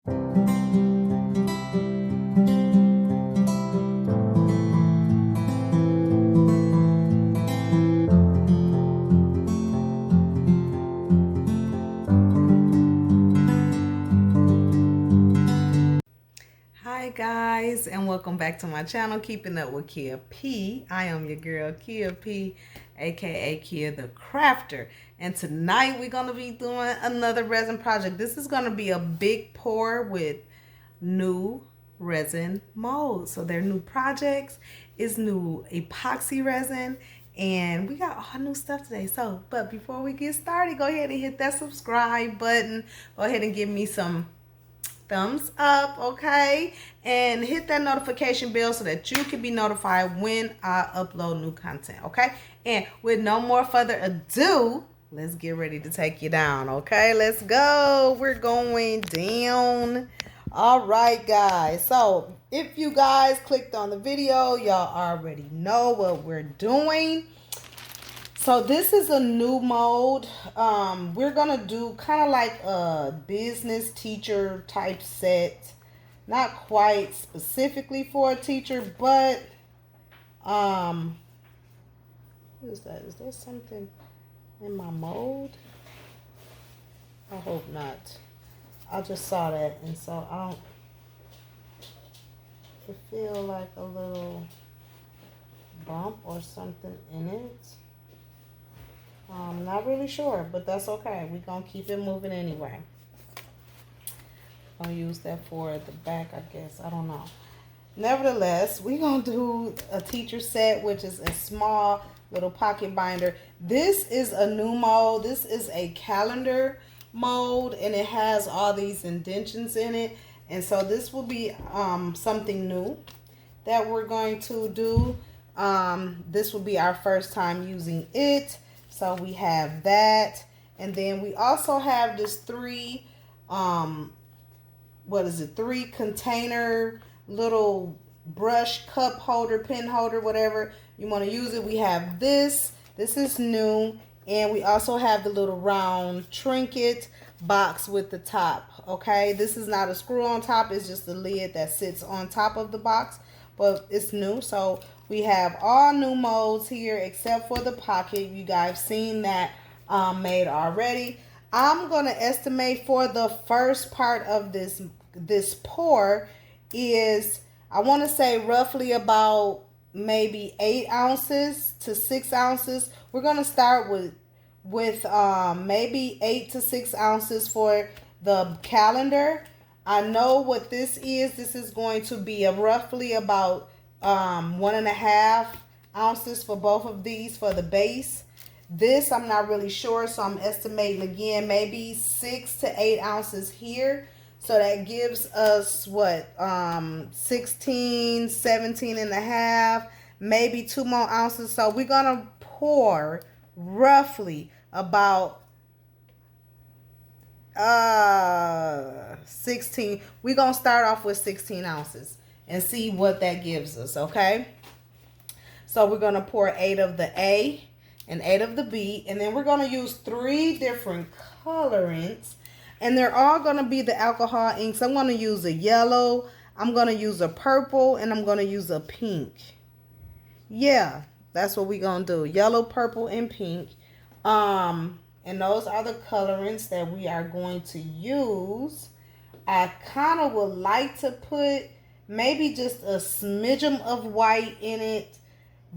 Hi guys, and welcome back to my channel, Keeping Up with Kia P. I am your girl Kia P, aka Kia the Crafter, and tonight we're going to be doing another resin project. This is going to be a big pour with new resin molds. So they're new projects, it's new epoxy resin, and we got all new stuff today. But before we get started, go ahead and hit that subscribe button. Go ahead and give me some thumbs up, okay, and hit that notification bell so that you can be notified when I upload new content, okay? And with no more further ado, let's get ready to take you down, okay? Let's go. We're going down. All right, guys, so if you guys clicked on the video, y'all already know what we're doing. So this is a new mold. We're gonna do kind of like a business teacher type set. Not quite specifically for a teacher, but what is that? Is there something in my mold? I hope not. I just saw that, and so I don't. It feel like a little bump or something in it. I'm not really sure, but that's okay. We're going to keep it moving anyway. I'm going to use that for the back, I guess. I don't know. Nevertheless, we're going to do a teacher set, which is a small little pocket binder. This is a new mold. This is a calendar mold, and it has all these indentions in it. And so this will be something new that we're going to do. This will be our first time using it. So we have that, and then we also have this three container little brush cup holder, pen holder, whatever you want to use it. We have this is new, and we also have the little round trinket box with the top. Okay, this is not a screw on top, it's just the lid that sits on top of the box, but it's new. So we have all new molds here except for the pocket. You guys seen that made already. I'm going to estimate for the first part of this pour is, I want to say roughly about maybe 8 ounces to 6 ounces. We're going to start with maybe 8 to 6 ounces for the calendar. I know what this is. This is going to be roughly about 1.5 ounces for both of these for the base. This I'm not really sure, so I'm estimating again maybe 6 to 8 ounces here. So that gives us what, 16, 17 and a half, maybe 2 more ounces. So we're gonna pour roughly about 16. We're gonna start off with 16 ounces and see what that gives us, okay? So we're going to pour 8 of the A and 8 of the B, and then we're going to use 3 different colorants, and they're all going to be the alcohol inks. I'm going to use a yellow, I'm going to use a purple, and I'm going to use a pink. Yeah, that's what we're going to do. Yellow, purple, and pink. And those are the colorants that we are going to use. I kind of would like to put maybe just a smidgen of white in it,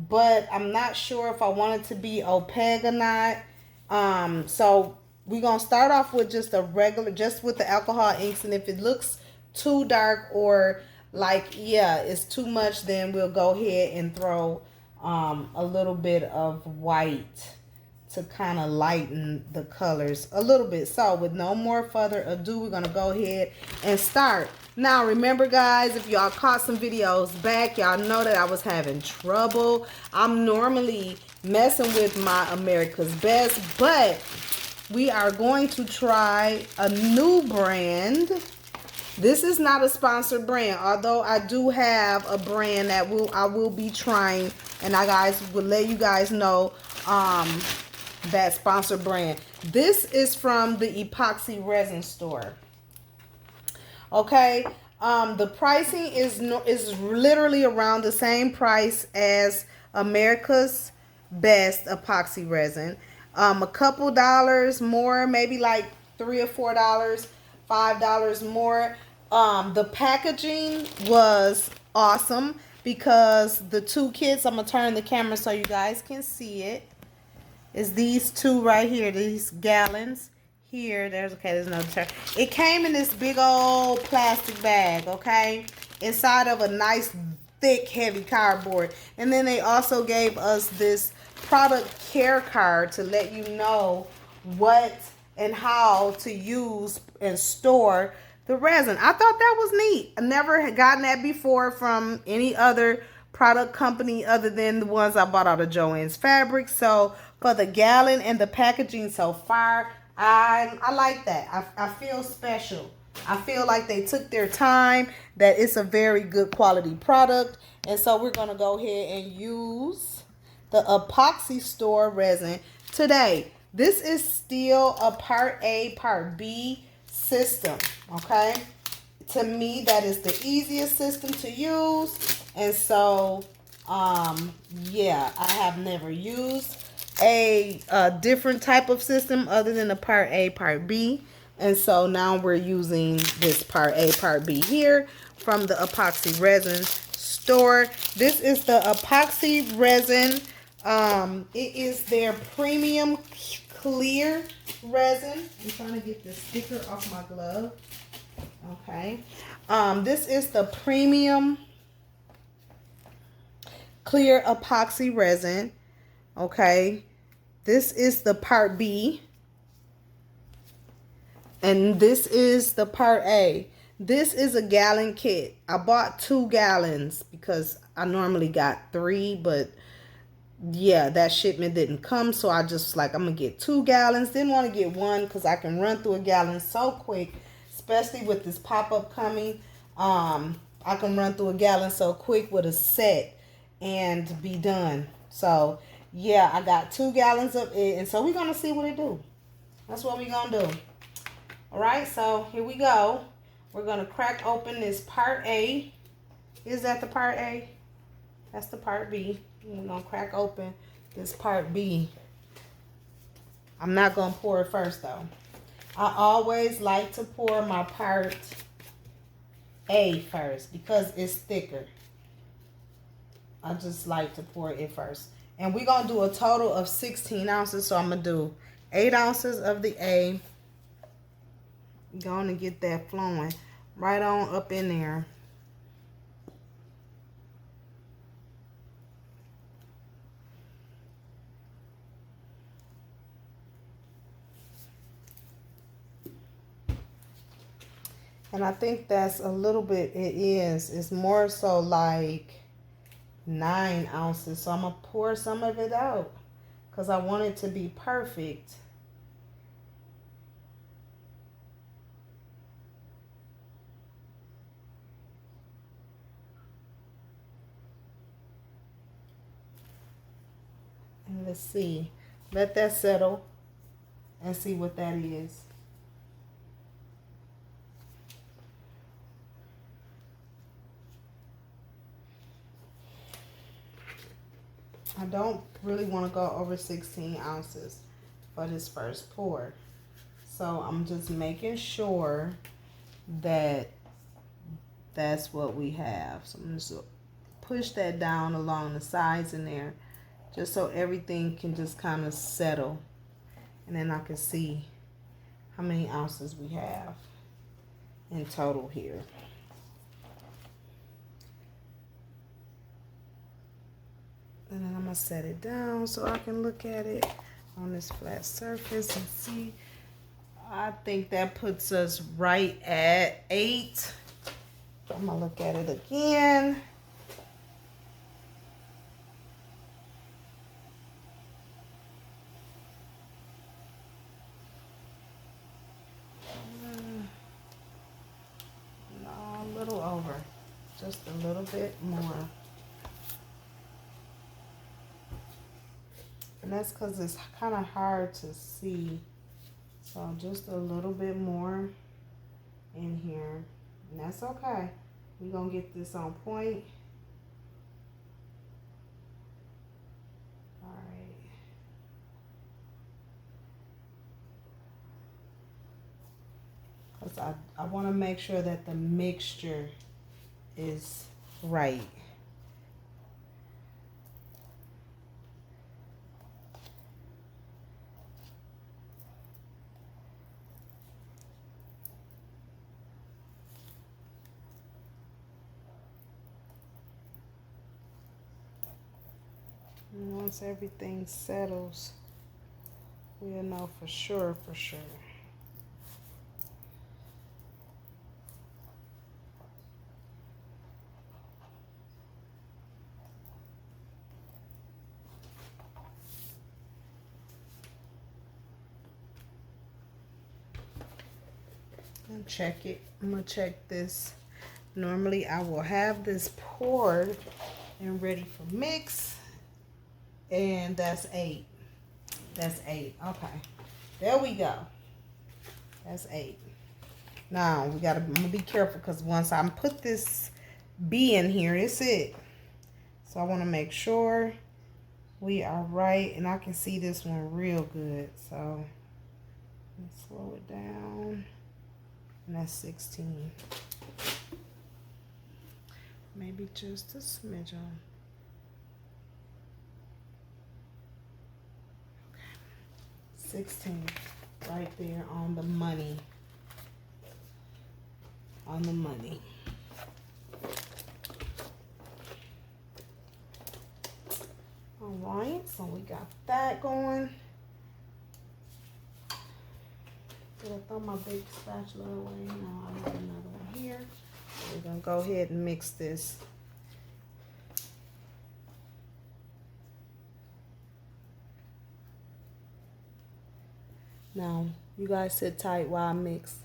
but I'm not sure if I want it to be opaque or not. So we're going to start off with just a regular, just with the alcohol inks, and if it looks too dark or like, yeah, it's too much, then we'll go ahead and throw a little bit of white to kind of lighten the colors a little bit. So with no more further ado, we're going to go ahead and start. Now remember guys, if y'all caught some videos back, y'all know that I was having trouble. I'm normally messing with my America's Best, but we are going to try a new brand. This is not a sponsored brand, although I do have a brand that I will be trying, and I guys will let you guys know that sponsored brand. This is from the Epoxy Resin store. Okay. The pricing is literally around the same price as America's Best epoxy resin. A couple dollars more, maybe like $3 or $4, $5 more. The packaging was awesome because the two kits, I'm gonna turn the camera so you guys can see it, is these two right here, these gallons here. There's another turn. It came in this big old plastic bag, okay, inside of a nice thick heavy cardboard. And then they also gave us this product care card to let you know what and how to use and store the resin. I thought that was neat. I never had gotten that before from any other product company other than the ones I bought out of JoAnn's Fabric. So for the gallon and the packaging so far, I like that. I feel special. I feel like they took their time, that it's a very good quality product. And so we're going to go ahead and use the epoxy store resin today. This is still a part A, part B system, okay? To me, that is the easiest system to use. And so, yeah, I have never used a different type of system other than the part A, part B. And so now we're using this part A, part B here from the epoxy resin store. This is the epoxy resin. It is their premium clear resin. I'm trying to get the sticker off my glove. Okay. This is the premium clear epoxy resin. Okay. This is the part B. And this is the part A. This is a gallon kit. I bought 2 gallons because I normally got 3, but yeah, that shipment didn't come. So I just like, I'm going to get 2 gallons. Didn't want to get 1 because I can run through a gallon so quick, especially with this pop-up coming. I can run through a gallon so quick with a set and be done. So yeah, I got 2 gallons of it. And so we're going to see what it do. That's what we're going to do. All right, so here we go. We're going to crack open this part A. Is that the part A? That's the part B. We're going to crack open this part B. I'm not going to pour it first, though. I always like to pour my part A first because it's thicker. I just like to pour it first. And we're going to do a total of 16 ounces. So I'm going to do 8 ounces of the A. Going to get that flowing right on up in there. And I think that's a little bit, it's more so like 9 ounces. So I'm going to pour some of it out because I want it to be perfect. And let's see. Let that settle and see what that is. I don't really want to go over 16 ounces for this first pour. So I'm just making sure that that's what we have. So I'm just push that down along the sides in there, just so everything can just kind of settle. And then I can see how many ounces we have in total here. And then I'm going to set it down so I can look at it on this flat surface and see. I think that puts us right at 8. I'm going to look at it again. No, a little over. Just a little bit more. And that's because it's kind of hard to see. So just a little bit more in here. That's okay. We're going to get this on point. All right. Because I want to make sure that the mixture is right. And once everything settles, we'll know for sure, And check it. I'm gonna check this. Normally I will have this poured and ready for mix. And that's 8. That's 8. Okay. There we go. That's 8. Now I'm gonna be careful because once I put this B in here, it's it. So I want to make sure we are right, and I can see this one real good. So let's slow it down. And that's 16. Maybe just a smidgen. Okay. 16 right there on the money. On the money. All right, so we got that going. Did I throw my big spatula away? No, I have another one here. We're gonna go ahead and mix this. Now, you guys sit tight while I mix.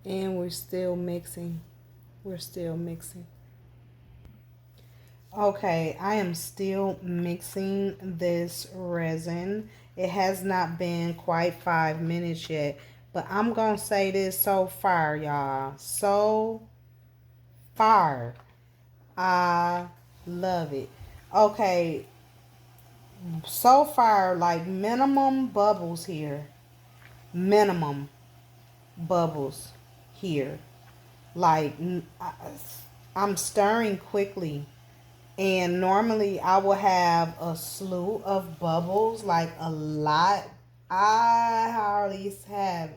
And we're still mixing. We're still mixing. Okay, I am still mixing this resin. It has not been quite 5 minutes yet, but I'm gonna say this so far, y'all. So far. I love it. Okay, so far, like minimum bubbles here. Minimum bubbles here. Like, I'm stirring quickly. And normally I will have a slew of bubbles, like a lot. I hardly have,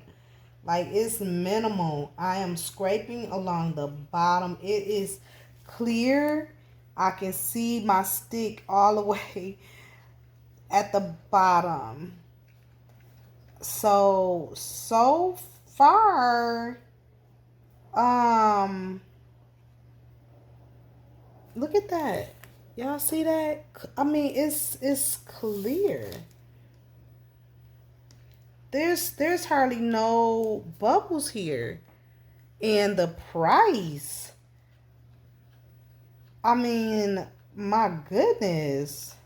like, it's minimal. I am scraping along the bottom. It is clear. I can see my stick all the way at the bottom. So far, look at that. Y'all see that? I mean, it's clear. There's hardly no bubbles here. And the price, I mean, my goodness.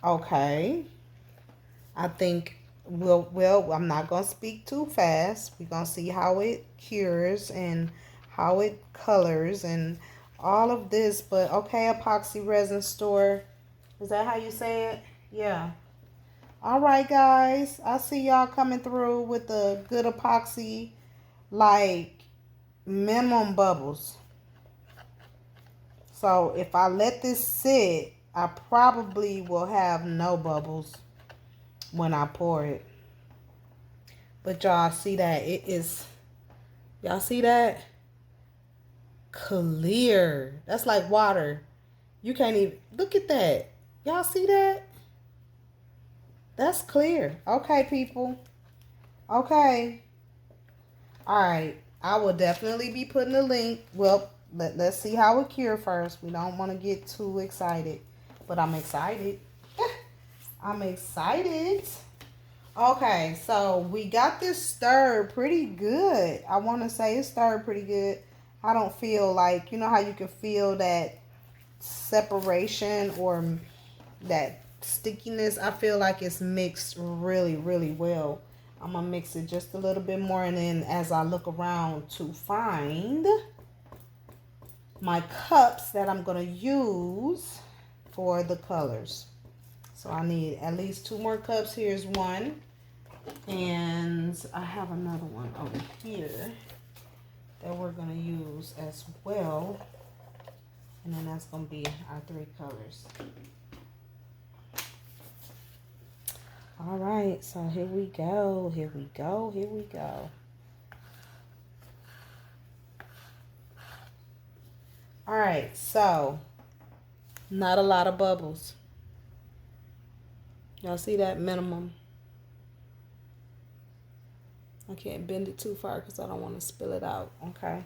Okay. I think well, I'm not going to speak too fast. We're going to see how it cures and how it colors and all of this. But okay, epoxy resin store. Is that how you say it? Yeah. All right, guys. I see y'all coming through with the good epoxy, like minimum bubbles. So if I let this sit, I probably will have no bubbles when I pour it. But y'all see that it is, y'all see that? Clear. That's like water. You can't even, look at that. Y'all see that? That's clear. Okay, people. Okay. All right. I will definitely be putting a link. Well, let's see how it cure first. We don't want to get too excited. But I'm excited. I'm excited. Okay, so we got this stirred pretty good. I want to say it's stirred pretty good. I don't feel like, you know how you can feel that separation or that stickiness? I feel like it's mixed really, really well. I'm gonna mix it just a little bit more, and then as I look around to find my cups that I'm gonna use for the colors. So I need at least 2 more cups. Here's one, and I have another one over here that we're gonna use as well, and then that's gonna be our 3 colors. All right, so here we go, here we go, here we go. All right, so not a lot of bubbles. Y'all see that? Minimum. I can't bend it too far because I don't want to spill it out. Okay.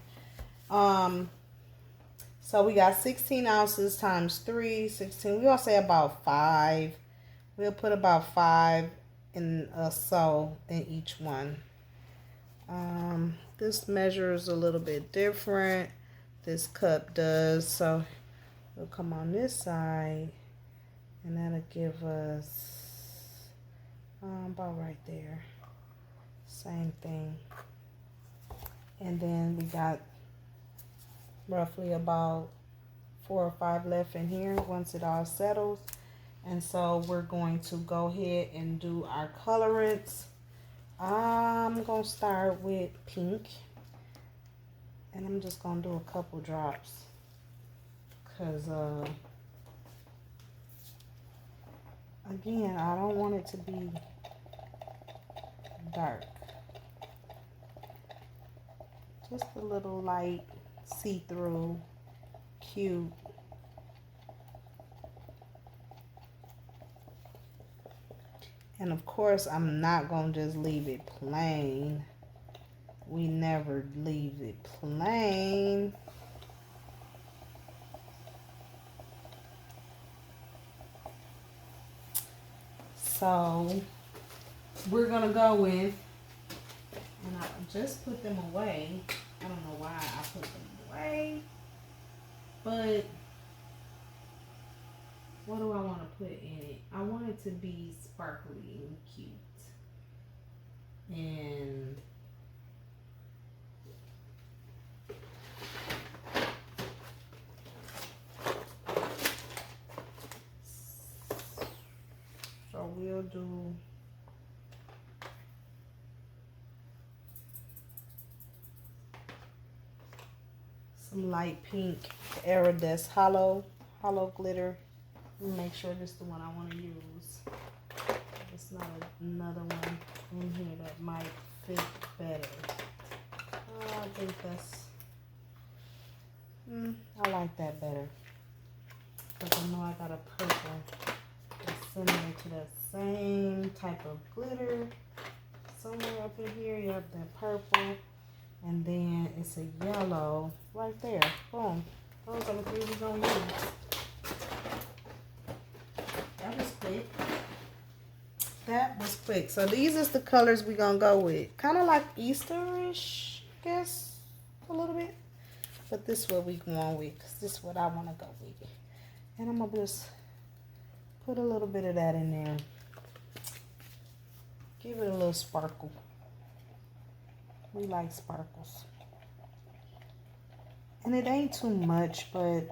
So we got 16 ounces times 3, 16. We're gonna say about 5. We'll put about 5 in so in each one. This measures a little bit different. This cup does. So we'll come on this side, and that'll give us about right there. Same thing. And then we got roughly about 4 or 5 left in here once it all settles. And so we're going to go ahead and do our colorants. I'm going to start with pink. And I'm just going to do a couple drops. Because, again, I don't want it to be dark. Just a little light, see-through, cute. And of course, I'm not going to just leave it plain. We never leave it plain. So, we're going to go in, and I just put them away. I don't know why I put them away, but what do I want to put in it? I want it to be sparkly and cute. And so we'll do some light pink iridescent hollow glitter. Make sure this is the one I want to use. It's not another one in here that might fit better. I think that's, I like that better. Because I know I got a purple that's similar to that same type of glitter. Somewhere up in here you have that purple. And then it's a yellow right there. Boom. Those are the 3 we're going to use. That was quick. That was quick. So these is the colors we're going to go with. Kind of like Easterish, I guess, a little bit. But this is what we're going with, because this is what I want to go with. And I'm going to just put a little bit of that in there. Give it a little sparkle. We like sparkles. And it ain't too much, but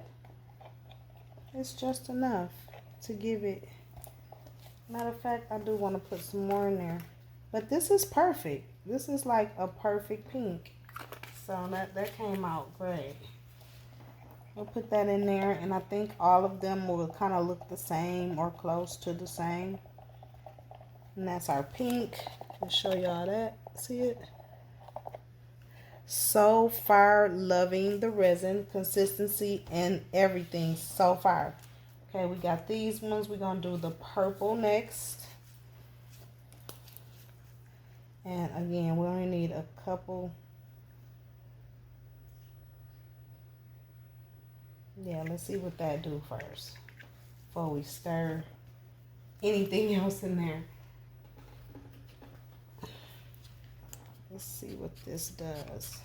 it's just enough to give it. Matter of fact, I do want to put some more in there. But this is perfect. This is like a perfect pink. So that came out great. We'll put that in there, and I think all of them will kind of look the same or close to the same. And that's our pink. I'll show y'all that. See it? So far, loving the resin, consistency, and everything. So far. Okay, we got these ones. We're going to do the purple next. And again, we only need a couple. Yeah, let's see what that do first before we stir anything else in there. Let's see what this does.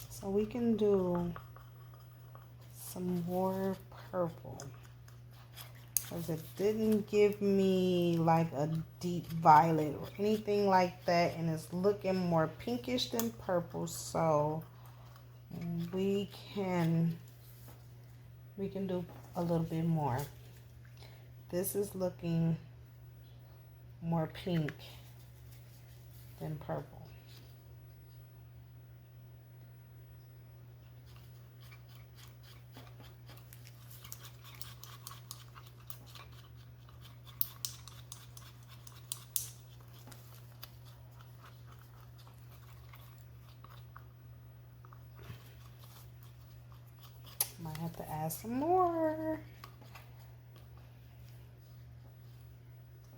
So we can do some more purple. because it didn't give me like a deep violet or anything like that, and it's looking more pinkish than purple. So we can do a little bit more. This is looking more pink than purple. Might have to add some more.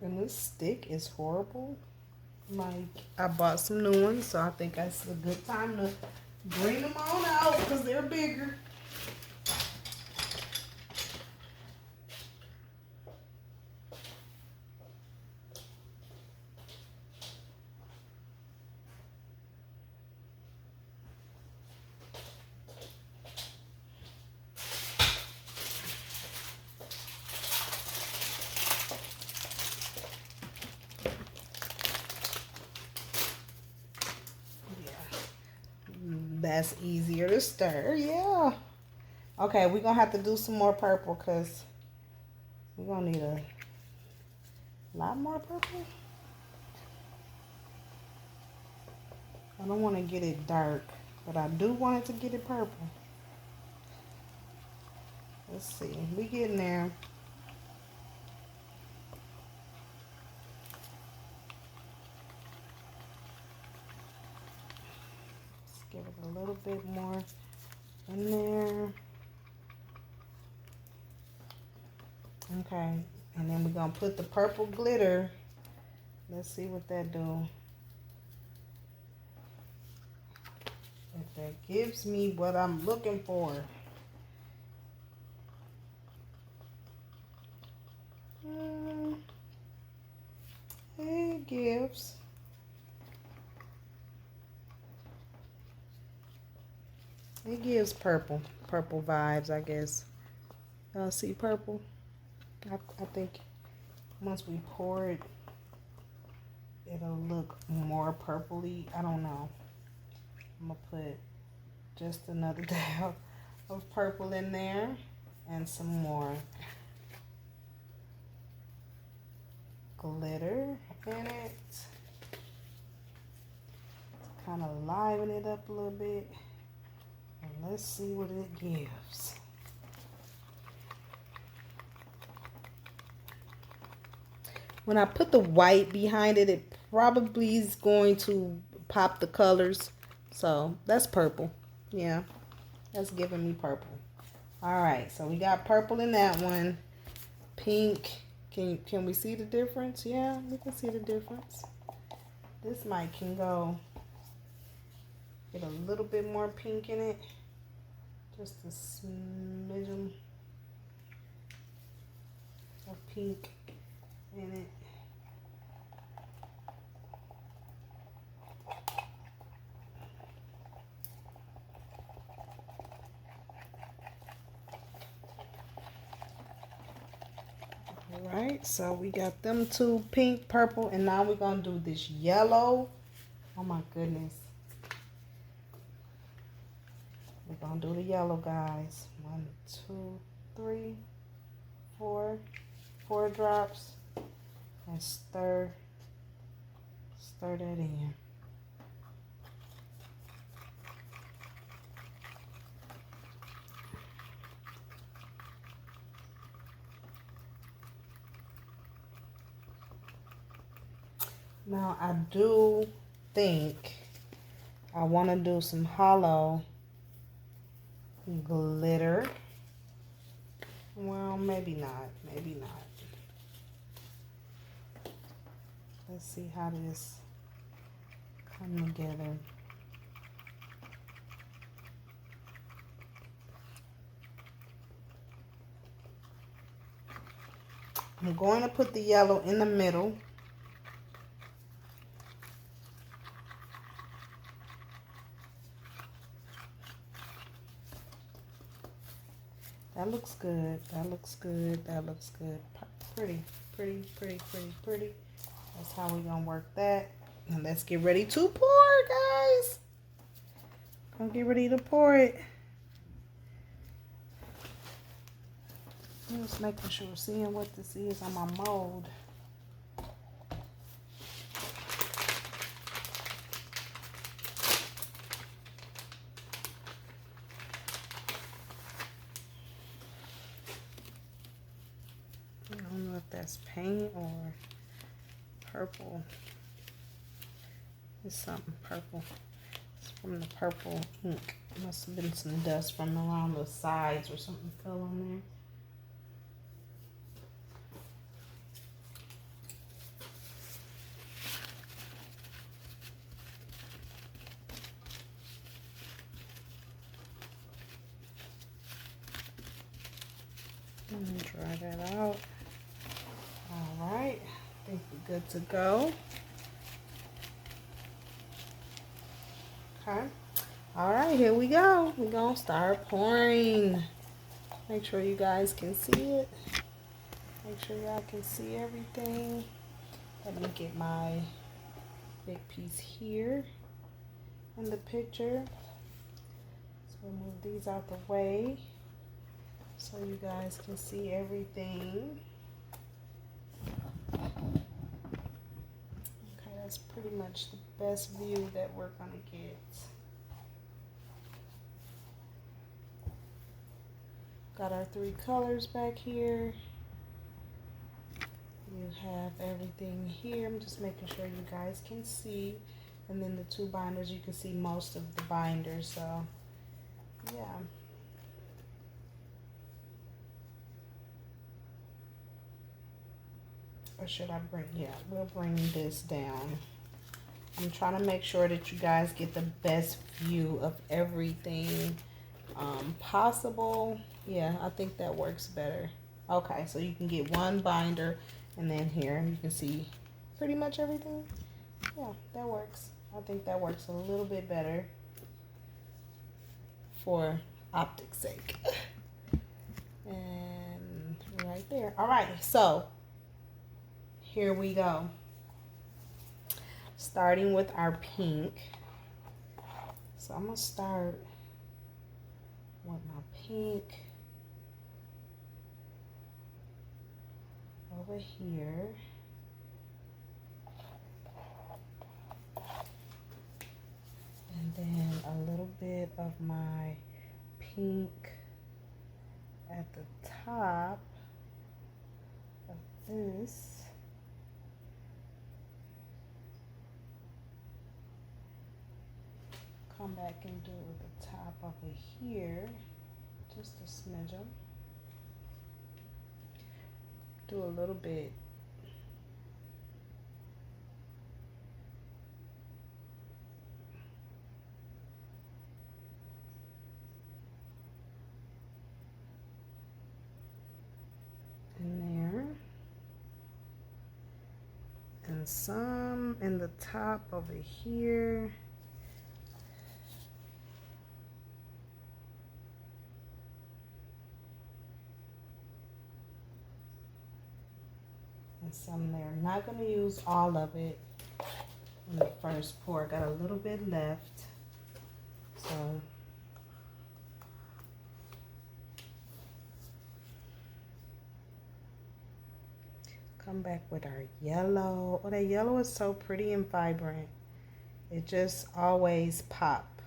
And this stick is horrible. Like, I bought some new ones, so I think that's a good time to bring them on out because they're bigger. That's easier to stir, yeah. Okay, we're gonna have to do some more purple because we're gonna need a lot more purple. I don't want to get it dark, but I do want it to get it purple. Let's see, we getting there. Give it a little bit more in there. Okay, and then we're gonna put the purple glitter. Let's see what that do. If that gives me what I'm looking for. It gives. It gives purple vibes, I guess. See purple? I think once we pour it, it'll look more purpley. I don't know. I'm gonna put just another dab of purple in there and some more glitter in it. Kind of liven it up a little bit. And let's see what it gives. When I put the white behind it, it probably is going to pop the colors. So that's purple. Yeah, that's giving me purple. All right, so we got purple in that one. Pink. Can we see the difference? Yeah, we can see the difference. This can go get a little bit more pink in it. Just a smidgen of pink in it. Alright, so we got them two, pink, purple, and now we're going to do this yellow. Oh my goodness. We're going to do the yellow, guys. 1, 2, 3, 4. 4 drops. And stir that in. Now I do think I want to do some hollow glitter. Well, maybe not. Maybe not. Let's see how this come together. I'm going to put the yellow in the middle. That looks good. That looks good. That looks good. Pretty, pretty, pretty, pretty, pretty. That's how we're gonna work that. And let's get ready to pour, guys. Gonna get ready to pour it. I'm just making sure, seeing what this is on my mold. I don't know if that's paint or purple. It's something purple. It's from the purple ink. Must have been some dust from around the sides or something fell on there. Let me dry that out. All right, I think we're good to go. Okay. All right, here we go. We're gonna start pouring. Make sure you guys can see it. Make sure y'all can see everything. Let me get my big piece here in the picture. So we'll move these out the way so you guys can see everything. Okay, that's pretty much the best view that we're gonna get. Got our 3 colors back here. You have everything here. I'm just making sure you guys can see. And then the 2 binders, you can see most of the binders. So, yeah. Or should I bring, yeah, we'll bring this down. I'm trying to make sure that you guys get the best view of everything possible. Yeah, I think that works better. Okay, so you can get 1 binder, and then here you can see pretty much everything. Yeah, that works. I think that works a little bit better for optics sake. And right there. All right, so here we go. Starting with our pink. So I'm gonna start with my pink over here. And then a little bit of my pink at the top of this. Come back and do it with the top over here, just a smidgen. Do a little bit in there, and some in the top over here. And some there. I'm not going to use all of it in the first pour. Got a little bit left. So come back with our yellow. Oh, that yellow is so pretty and vibrant. It just always pop.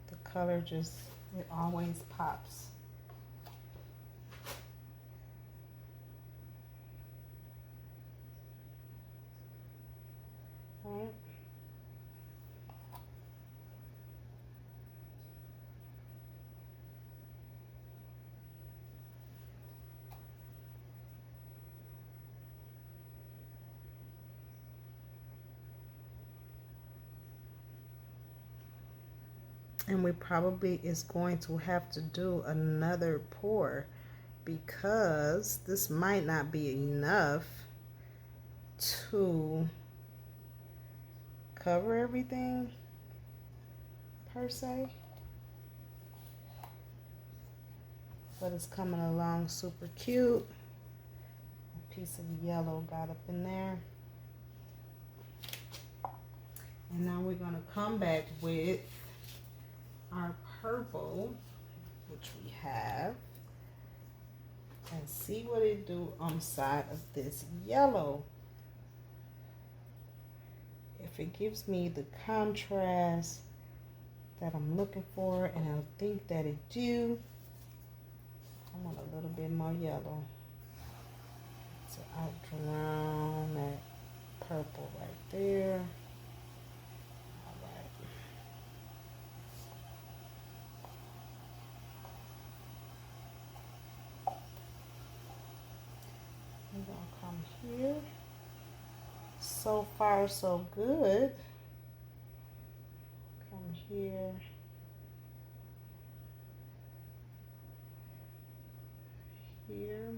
The color just, it always pops. Right. And we probably is going to have to do another pour because this might not be enough to cover everything per se, but it's coming along super cute. piece of yellow got up in there. And now we're going to come back with our purple, which we have, and see what it do on the side of this yellow. If it gives me the contrast that I'm looking for, and I think that it do, I want a little bit more yellow to outline that purple right there. All right. I'm gonna come here. So far, so good. Come here. Here.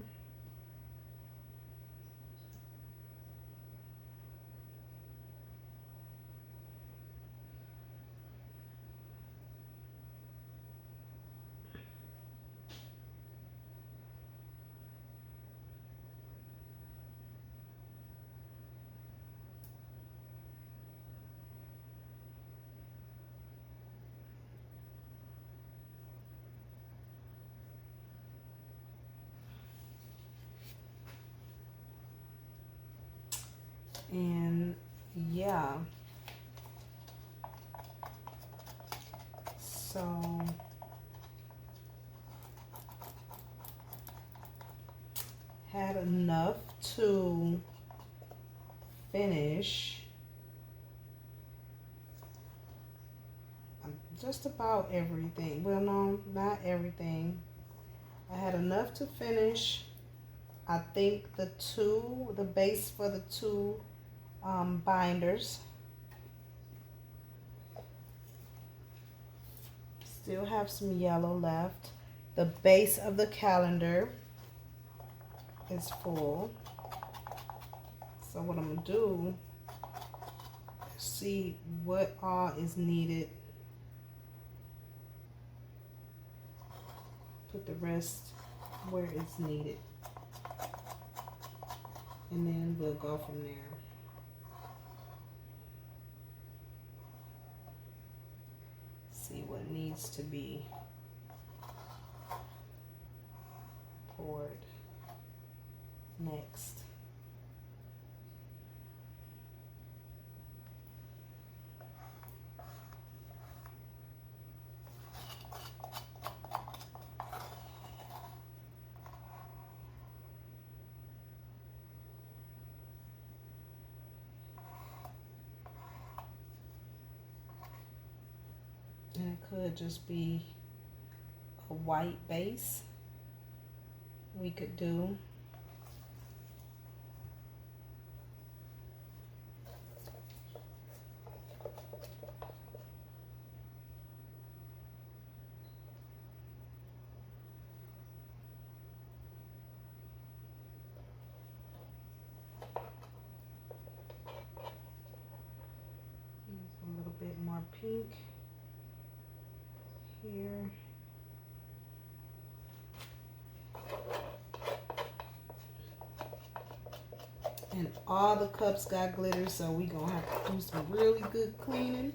And yeah, so had enough to finish just about everything. Well, no, not everything. I had enough to finish, I think, the base for the two binders. Still have some yellow left. The base of the calendar is full. So what I'm gonna do is see what all is needed. Put the rest where it's needed. And then we'll go from there. See what needs to be poured next. And it could just be a white base we could do. A little bit more pink here. And all the cups got glitter, so we gonna have to do some really good cleaning.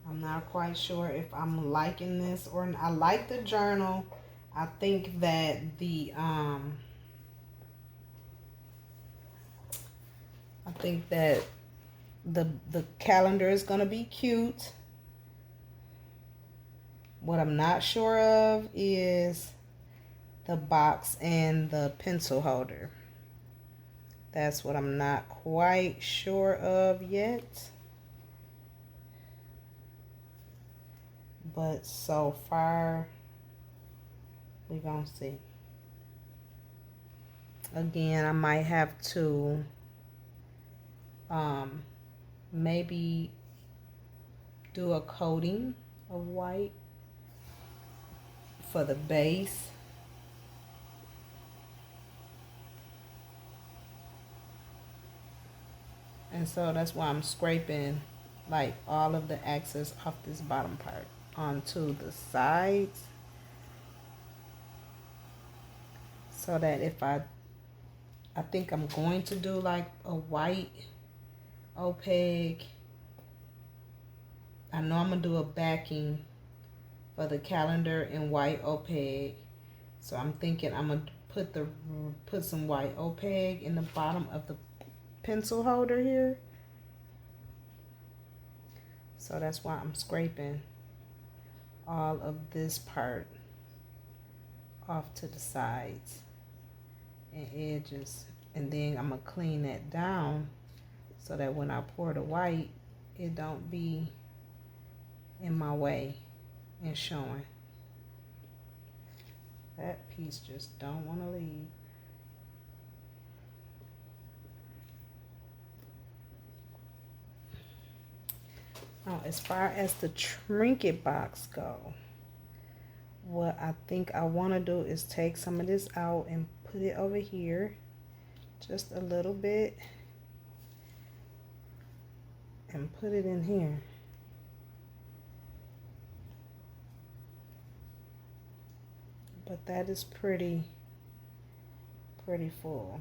I'm not quite sure if I'm liking this or not. I like the journal. I think that the the calendar is gonna be cute. What I'm not sure of is the box and the pencil holder. That's what I'm not quite sure of yet. But so far, we're gonna see. Again, I might have to maybe do a coating of white for the base. And so that's why I'm scraping like all of the excess off this bottom part onto the sides, so that if I think I'm going to do like a white opaque. I know I'm gonna do a backing for the calendar in white opaque, so I'm thinking I'm gonna put some white opaque in the bottom of the pencil holder here. So that's why I'm scraping all of this part off to the sides and edges, and then I'm gonna clean that down so that when I pour the white, it don't be in my way and showing. That piece just don't want to leave. Now, as far as the trinket box go, what I think I want to do is take some of this out and put it over here just a little bit and put it in here. But that is pretty full,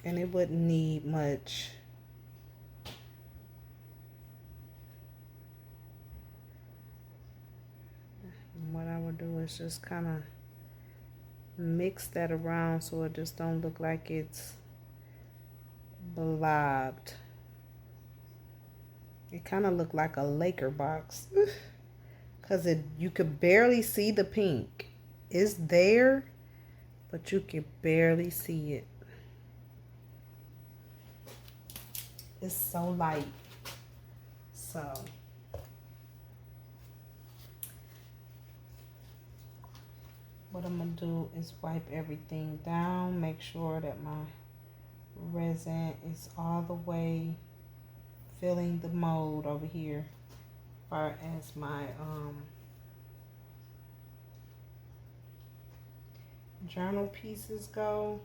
and it wouldn't need much. And what I would do is just kind of mix that around so it just don't look like it's blobbed. It kind of looked like a Laker box. Because you could barely see the pink. It's there, but you can barely see it. It's so light. So what I'm going to do is wipe everything down. Make sure that my resin is all the way filling the mold over here. As far as my journal pieces go,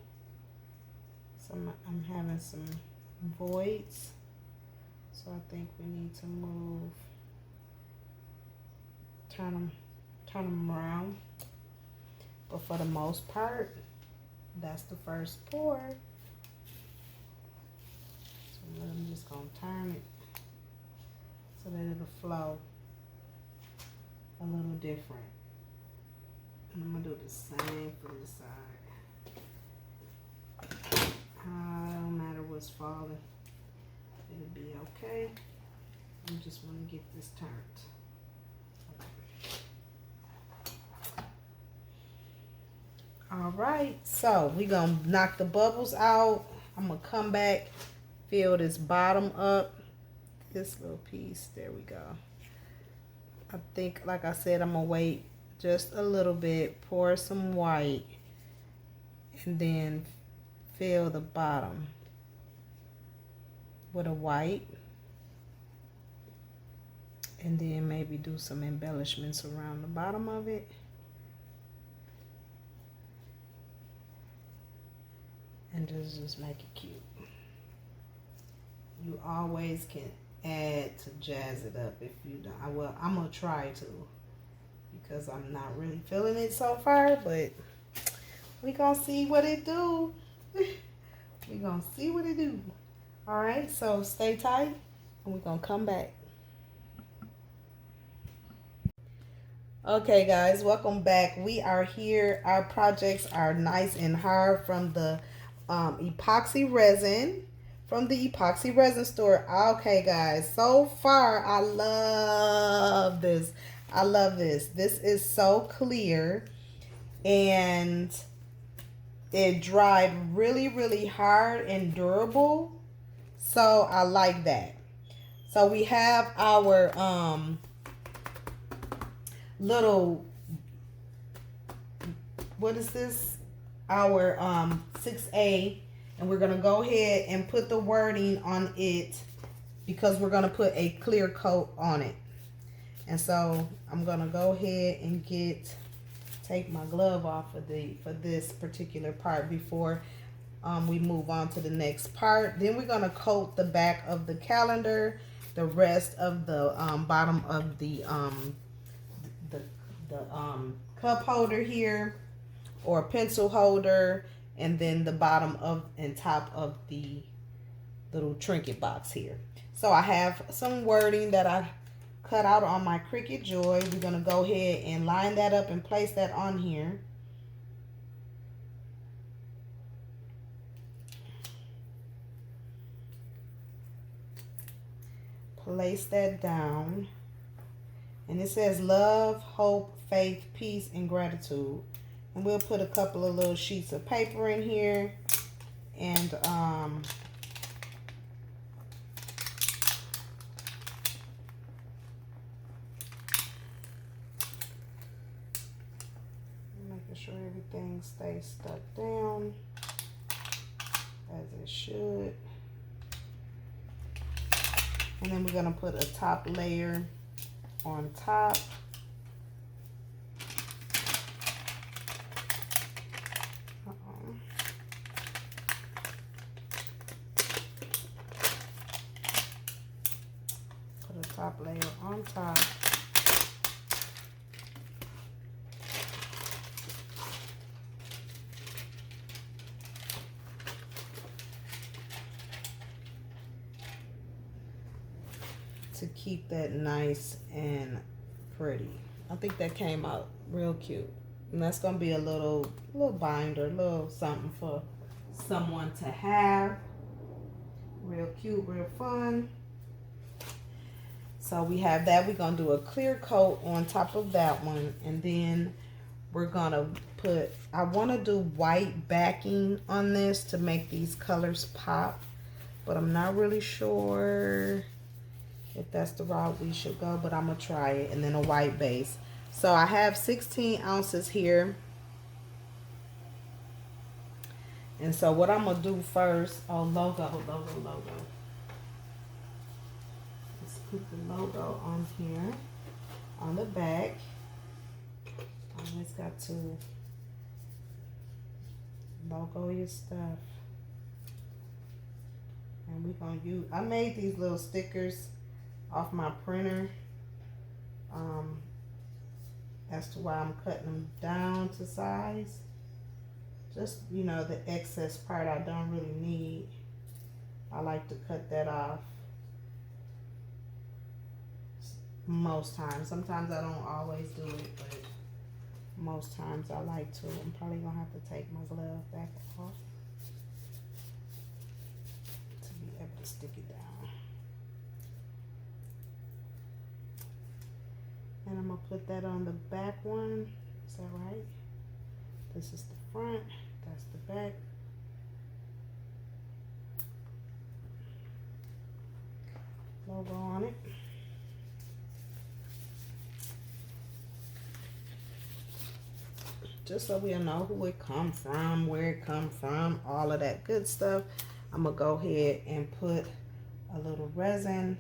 I'm having some voids, so I think we need to move, turn them around. But for the most part, that's the first pour. So I'm just gonna turn it so that it'll flow a little different. And I'm gonna do the same for this side. Don't matter what's falling, it'll be okay. I just want to get this turned. All right, so we're gonna knock the bubbles out. I'm gonna come back, fill this bottom up, this little piece. There we go. I think, like I said, I'm gonna wait just a little bit, pour some white, and then fill the bottom with a white, and then maybe do some embellishments around the bottom of it. And just make it cute. You always can add to jazz it up if you don't. Well, I'm gonna try to, because I'm not really feeling it so far, but we gonna see what it do. We gonna see what it do. All right, so stay tight, and we're gonna come back. Okay, guys, welcome back. We are here. Our projects are nice and hard from the epoxy resin from the epoxy resin store. Okay, guys, so far I love this. I love this. This is so clear, and it dried really hard and durable, so I like that. So we have our little, what is this? Our 6A, and we're gonna go ahead and put the wording on it because we're gonna put a clear coat on it. And so I'm gonna go ahead and take my glove off for this particular part before we move on to the next part. Then we're gonna coat the back of the calendar, the rest of the bottom of the cup holder here, or pencil holder, and then the bottom of and top of the little trinket box here. So I have some wording that I cut out on my Cricut Joy. We're gonna go ahead and line that up and place that on here. Place that down. And it says love, hope, faith, peace, and gratitude. And we'll put a couple of little sheets of paper in here. And making sure everything stays stuck down as it should. And then we're gonna put a top layer on top. Put a top layer on top. To keep that nice and pretty. I think that came out real cute. And that's gonna be a little binder, a little something for someone to have. Real cute, real fun. So we have that. We're gonna do a clear coat on top of that one, and then we're gonna put, I wanna do white backing on this to make these colors pop, but I'm not really sure if that's the route we should go, but I'm gonna try it. And then a white base. So I have 16 ounces here. And so what I'm gonna do first, logo. Let's put the logo on here, on the back. Always got to logo your stuff. And we're gonna use, I made these little stickers off my printer, as to why I'm cutting them down to size. Just, you know, the excess part I don't really need. I like to cut that off most times. Sometimes I don't always do it, but most times I like to. I'm probably gonna have to take my glove back off to be able to stick it down. And I'm gonna put that on the back one. Is that right? This is the front, that's the back. Logo on it. Just so we'll know who it come from, where it come from, all of that good stuff. I'm gonna go ahead and put a little resin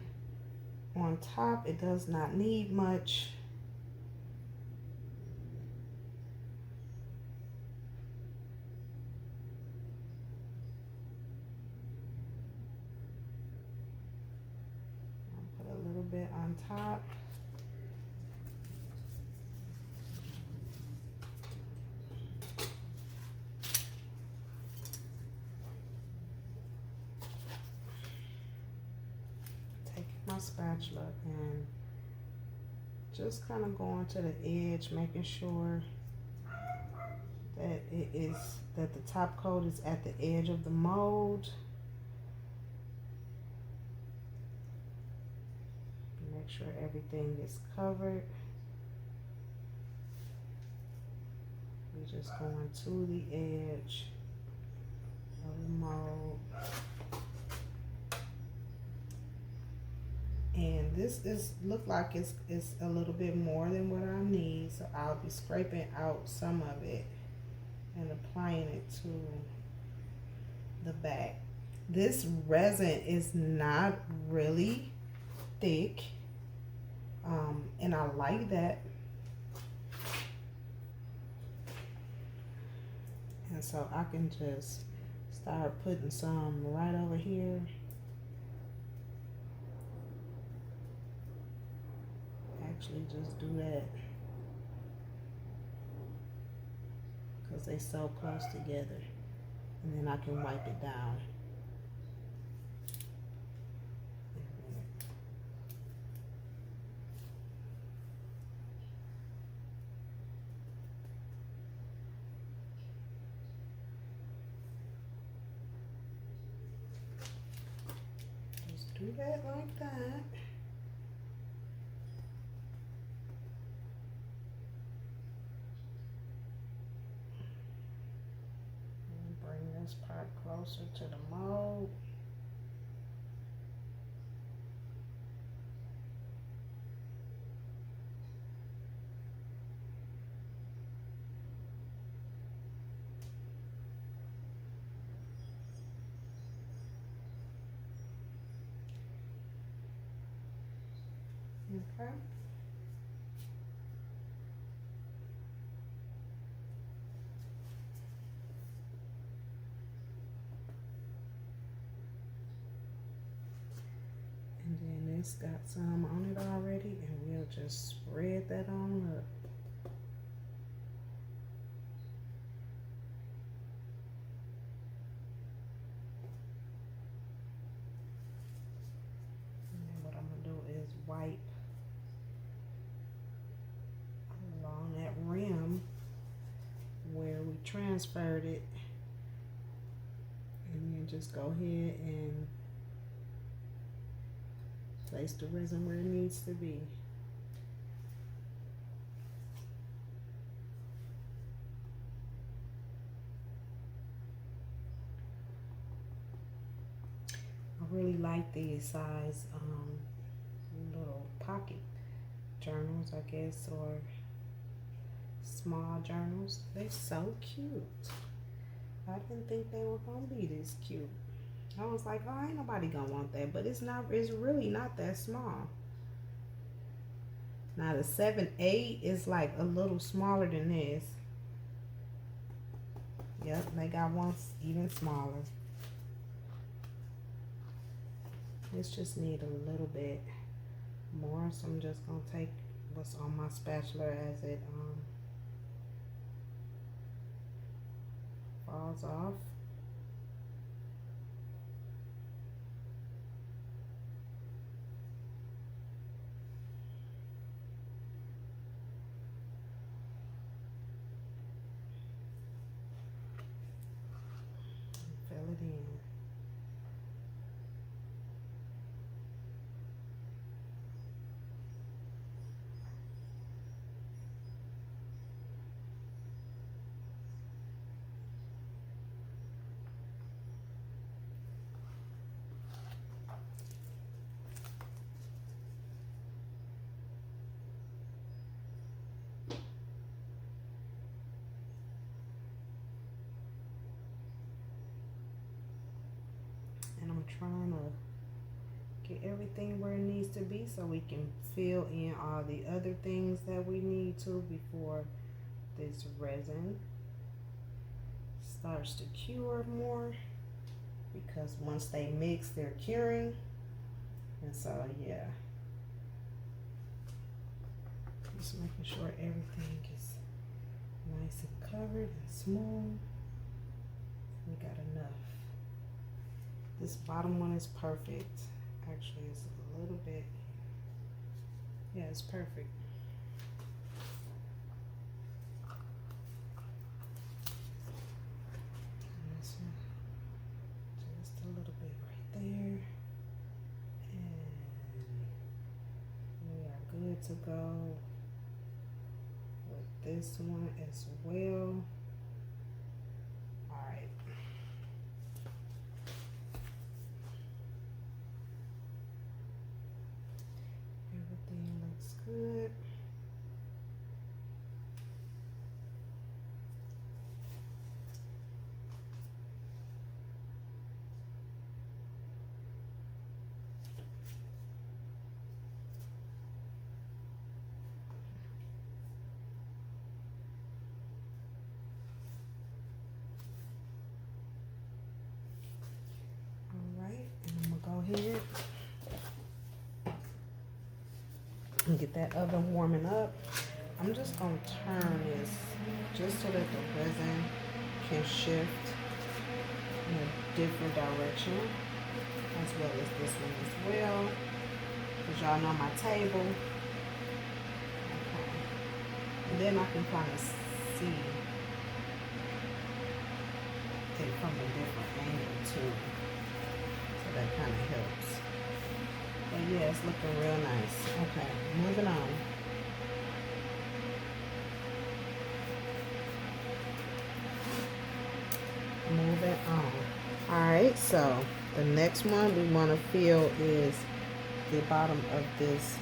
on top. It does not need much. Bit on top. Taking my spatula and just kind of going to the edge, making sure that that the top coat is at the edge of the mold. Make sure everything is covered. We're just going to the edge of the mold. And this look like it's a little bit more than what I need, so I'll be scraping out some of it and applying it to the back. This resin is not really thick. And I like that. And so I can just start putting some right over here. Actually just do that because they so close together, and then I can wipe it down. Just do that like that. Bring this part closer to the mold. Okay. And then this got some on it already, and we'll just spread that on up. And then what I'm gonna do is wipe along that rim where we transferred it, and then just go ahead and place the resin where it needs to be. I really like these size little pocket journals, I guess, or small journals. They're so cute. I didn't think they were gonna be this cute. I was like, oh, ain't nobody gonna want that, but it's not. It's really not that small. Now the 7/8 is like a little smaller than this. Yep, they got one even smaller. This just need a little bit more, so I'm just gonna take what's on my spatula as it falls off. Fill it in. And I'm trying to get everything where it needs to be so we can fill in all the other things that we need to before this resin starts to cure more, because once they mix, they're curing. And so yeah, just making sure everything is nice and covered and smooth. We got enough. This bottom one is perfect. Actually, it's a little bit, yeah, it's perfect. And this one, just a little bit right there. And we are good to go with this one as well. Good. get that oven warming up. I'm just gonna turn this just so that the resin can shift in a different direction, as well as this one as well, because y'all know my table. Okay. And then I can kind of see it from a different angle too, so that kind of helps. But yeah, it's looking real nice. Okay, moving on. Moving on. Alright, so the next one we want to fill is the bottom of this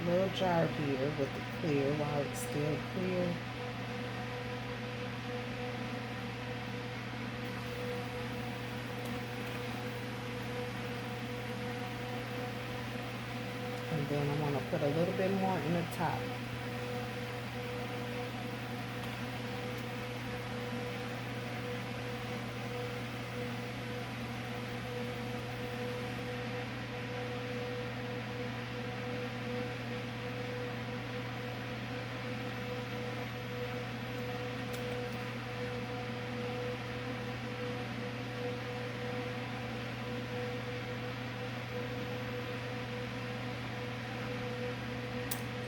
little jar here with the clear while it's still clear. And then I want to put a little bit more in the top.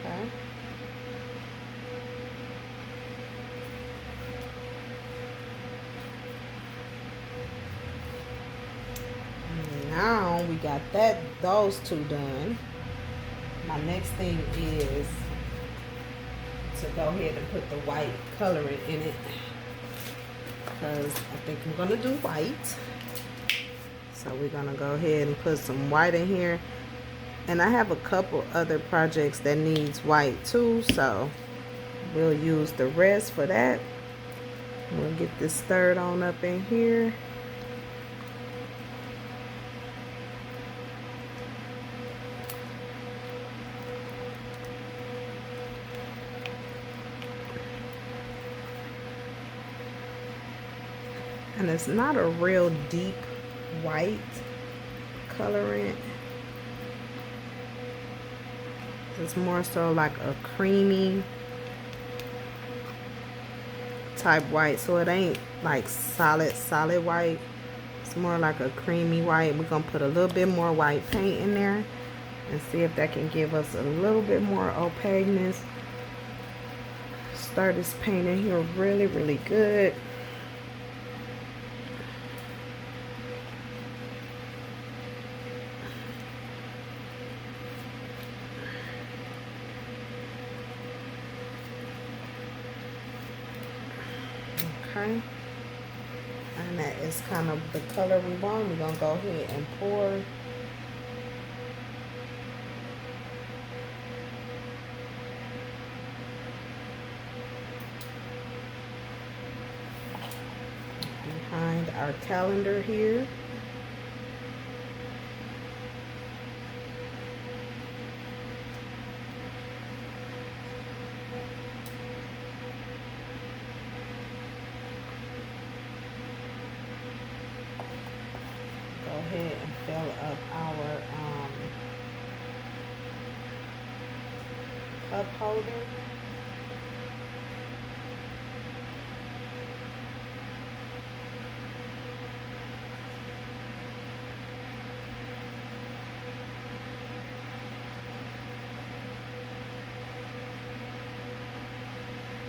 Okay. Now we got those two done. My next thing is to go ahead and put the white coloring in it, because I think I'm gonna do white. So we're gonna go ahead and put some white in here. And I have a couple other projects that needs white too, so we'll use the rest for that. We'll get this stirred on up in here. And it's not a real deep white colorant. It's more so like a creamy type white. So it ain't like solid white. It's more like a creamy white. We're gonna put a little bit more white paint in there and see if that can give us a little bit more opaqueness. Stir this paint in here really, really good. Okay, and that is kind of the color we want. We're gonna go ahead and pour. Behind our calendar here. Ahead and fill up our cup holder.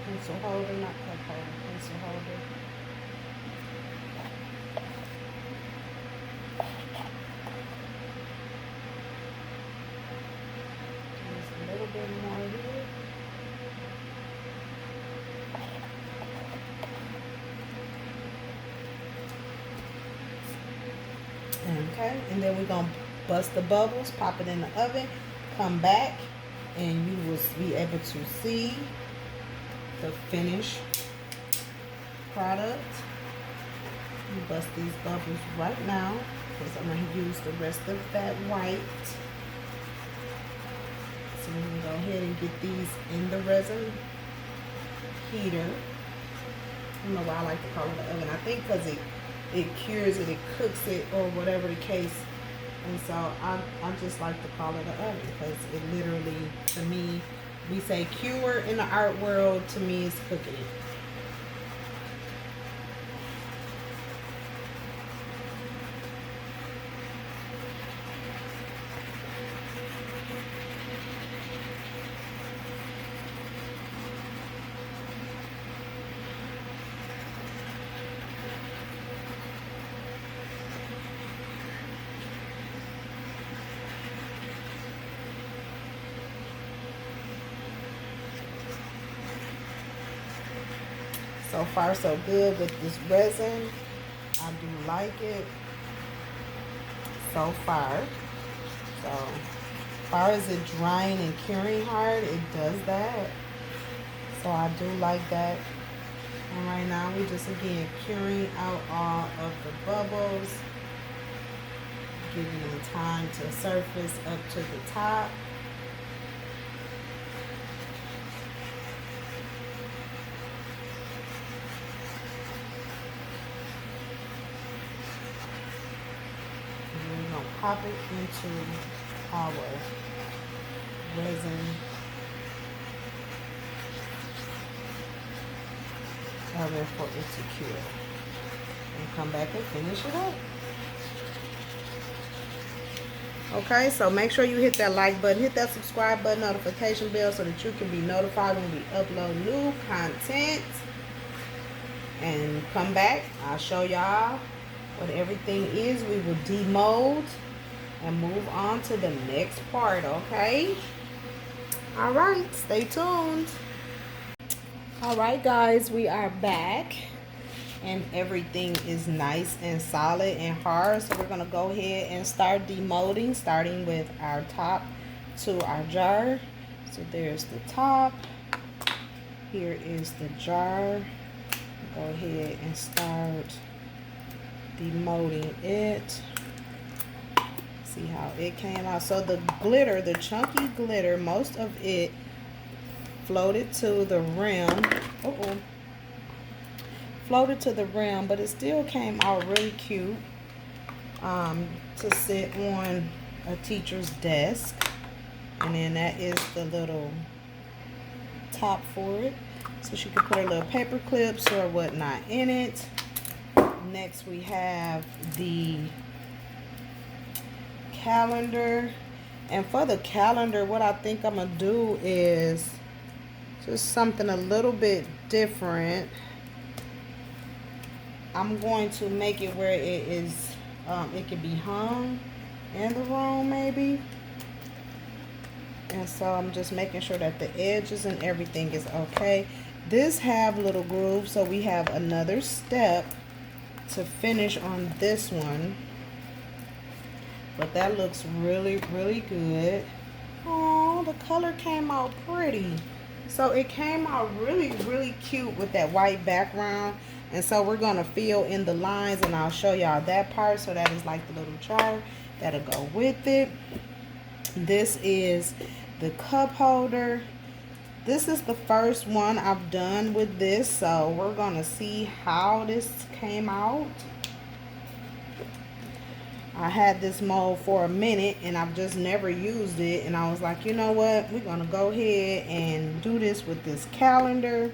Pencil holder, not cup holder, pencil holder. Bit more here. Okay, and then we're gonna bust the bubbles, pop it in the oven, come back, and you will be able to see the finished product. Bust these bubbles right now because I'm gonna use the rest of that white. So we're going to go ahead and get these in the resin heater. I don't know why I like to call it the oven. I think because it cures it, it cooks it, or whatever the case And so I just like to call it an oven because it literally, to me, we say cure in the art world, to me is cooking it. So far so good with this resin. I do like it so far. So far as it drying and curing hard, it does that. So I do like that. And right now we just again curing out all of the bubbles, giving them time to surface up to the top. Pop it into our resin oven for it to cure. And come back and finish it up. Okay, so make sure you hit that like button, hit that subscribe button, notification bell so that you can be notified when we upload new content. And come back, I'll show y'all what everything is. We will demold and move on to the next part, okay? All right, stay tuned. All right, guys, we are back and everything is nice and solid and hard. So we're gonna go ahead and start demolding, starting with our top to our jar. So there's the top. Here is the jar. Go ahead and start demolding it. See how it came out. So the glitter, the chunky glitter, most of it floated to the rim. Floated to the rim, but it still came out really cute to sit on a teacher's desk. And then that is the little top for it, so she can put her little paper clips or whatnot in it. Next we have the calendar, and for the calendar what I think I'm gonna do is just something a little bit different. I'm going to make it where it is it can be hung in the room maybe, and so I'm just making sure that the edges and everything is okay. This have little grooves, so we have another step to finish on this one. But that looks really, really good. Oh, the color came out pretty. So it came out really, really cute with that white background. And so we're gonna fill in the lines, and I'll show y'all that part. So that is like the little jar that'll go with it. This is the cup holder. This is the first one I've done with this, so we're gonna see how this came out. I had this mold for a minute and I've just never used it, and I was like, you know what, we're gonna go ahead and do this with this calendar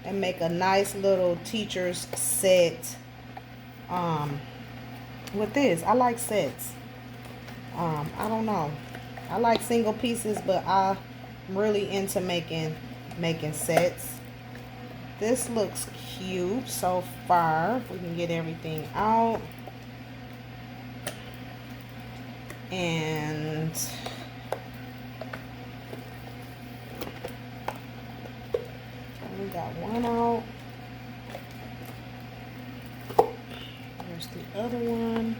and make a nice little teacher's set with this. I like sets. I don't know, I like single pieces, but I'm really into making sets. This looks cute so far. If we can get everything out. And we got one out. There's the other one.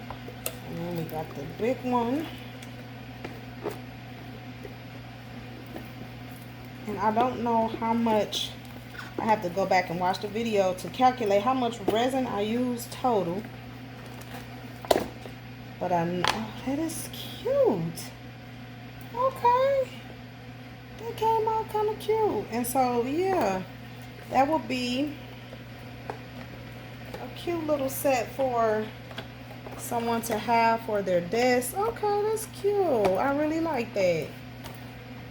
And then we got the big one. And I don't know how much, I have to go back and watch the video to calculate how much resin I used total. But I know, oh, that is cute. Okay. That came out kind of cute. And so, yeah, that will be a cute little set for someone to have for their desk. Okay, that's cute. I really like that.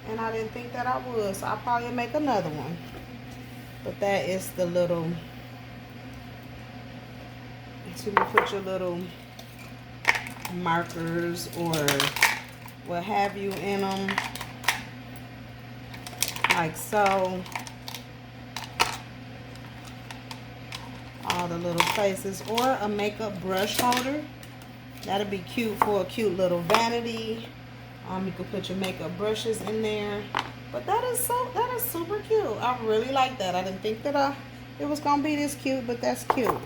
And I didn't think that I would, so I'll probably make another one. But that is the little, so you can put your little markers or what have you in them, like so. All the little places, or a makeup brush holder. That'll be cute for a cute little vanity. You can put your makeup brushes in there. But that is super cute. I really like that. I didn't think that it was gonna be this cute, but that's cute.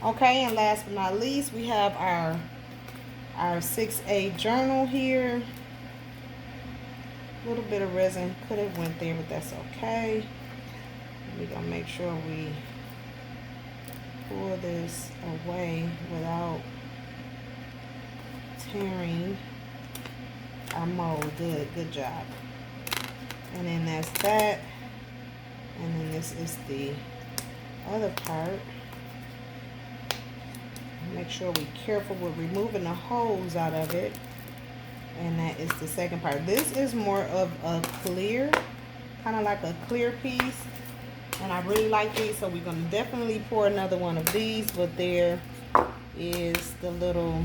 Okay, and last but not least, we have our 6A journal here. A little bit of resin could have went there, but that's okay. We're gonna make sure we pull this away without tearing our mold. Good job. And then that's that. And then this is the other part. Make sure we're careful with removing the holes out of it. And that is the second part. This is more of a clear, kind of like a clear piece. And I really like these, so we're going to definitely pour another one of these. But there is the little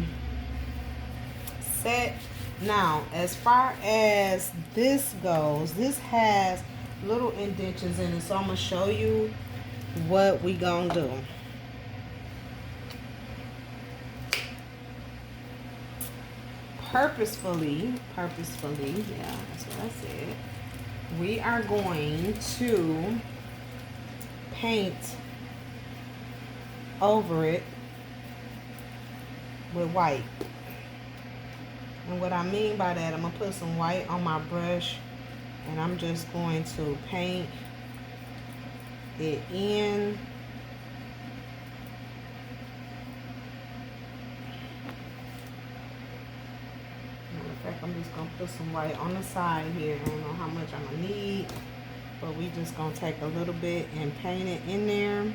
set. Now, as far as this goes, this has little indentions in it. So I'm going to show you what we going to do. Purposefully, yeah, that's what I said. We are going to paint over it with white. And what I mean by that, I'm going to put some white on my brush and I'm just going to paint it in. Matter of fact, I'm just going to put some white on the side here. I don't know how much I'm going to need, but we just going to take a little bit and paint it in there.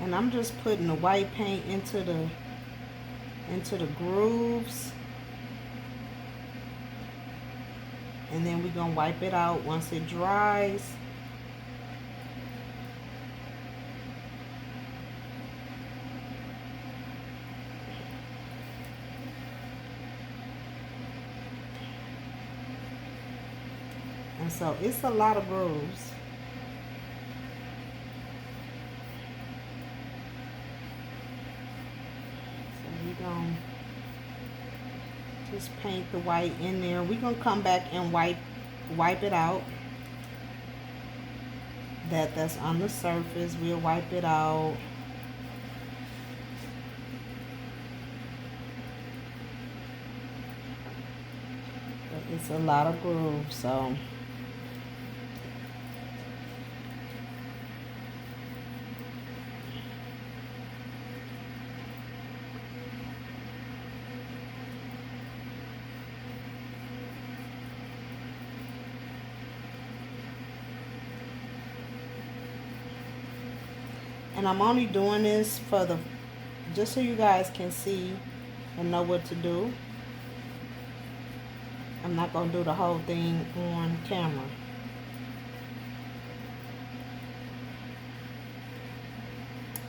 And I'm just putting the white paint into the grooves. And then we're going to wipe it out once it dries. And so it's a lot of grooves. Gonna just paint the white in there. We're gonna come back and wipe it out. That's on the surface. We'll wipe it out. But it's a lot of grooves, so and I'm only doing this for just so you guys can see and know what to do. I'm not going to do the whole thing on camera.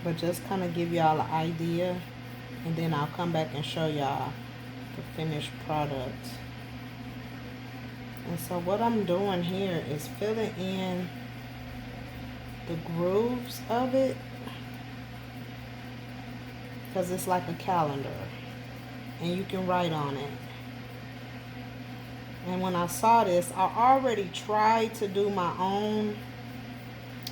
But just kind of give y'all an idea. And then I'll come back and show y'all the finished product. And so what I'm doing here is filling in the grooves of it. Because it's like a calendar. And you can write on it. And when I saw this, I already tried to do my own,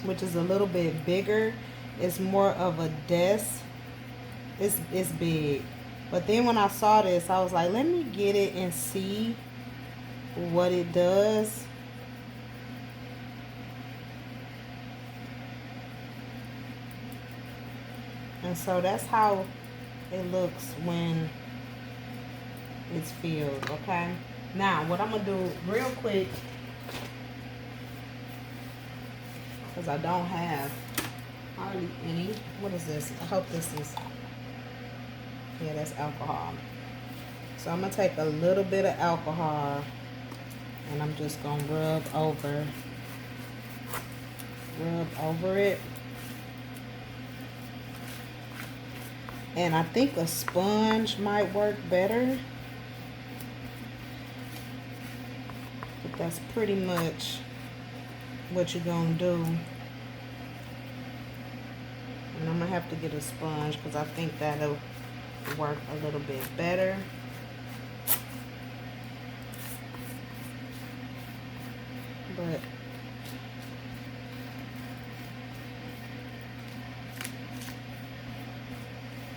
which is a little bit bigger. It's more of a desk. It's big. But then when I saw this, I was like, let me get it and see what it does. And so that's how it looks when it's filled, okay? Now, what I'm going to do real quick because I don't have hardly any. What is this? I hope this is, yeah, that's alcohol. So I'm going to take a little bit of alcohol and I'm just going to rub over it. And I think a sponge might work better. But that's pretty much what you're going to do. And I'm going to have to get a sponge because I think that'll work a little bit better. But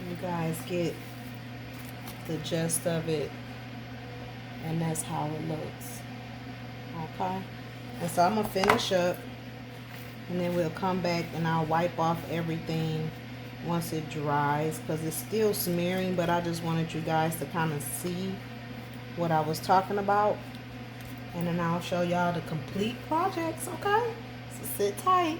you guys get the gist of it, and that's how it looks. Okay, and so I'm gonna finish up, and then we'll come back and I'll wipe off everything once it dries, because it's still smearing, but I just wanted you guys to kind of see what I was talking about, and then I'll show y'all the complete projects. Okay, so sit tight.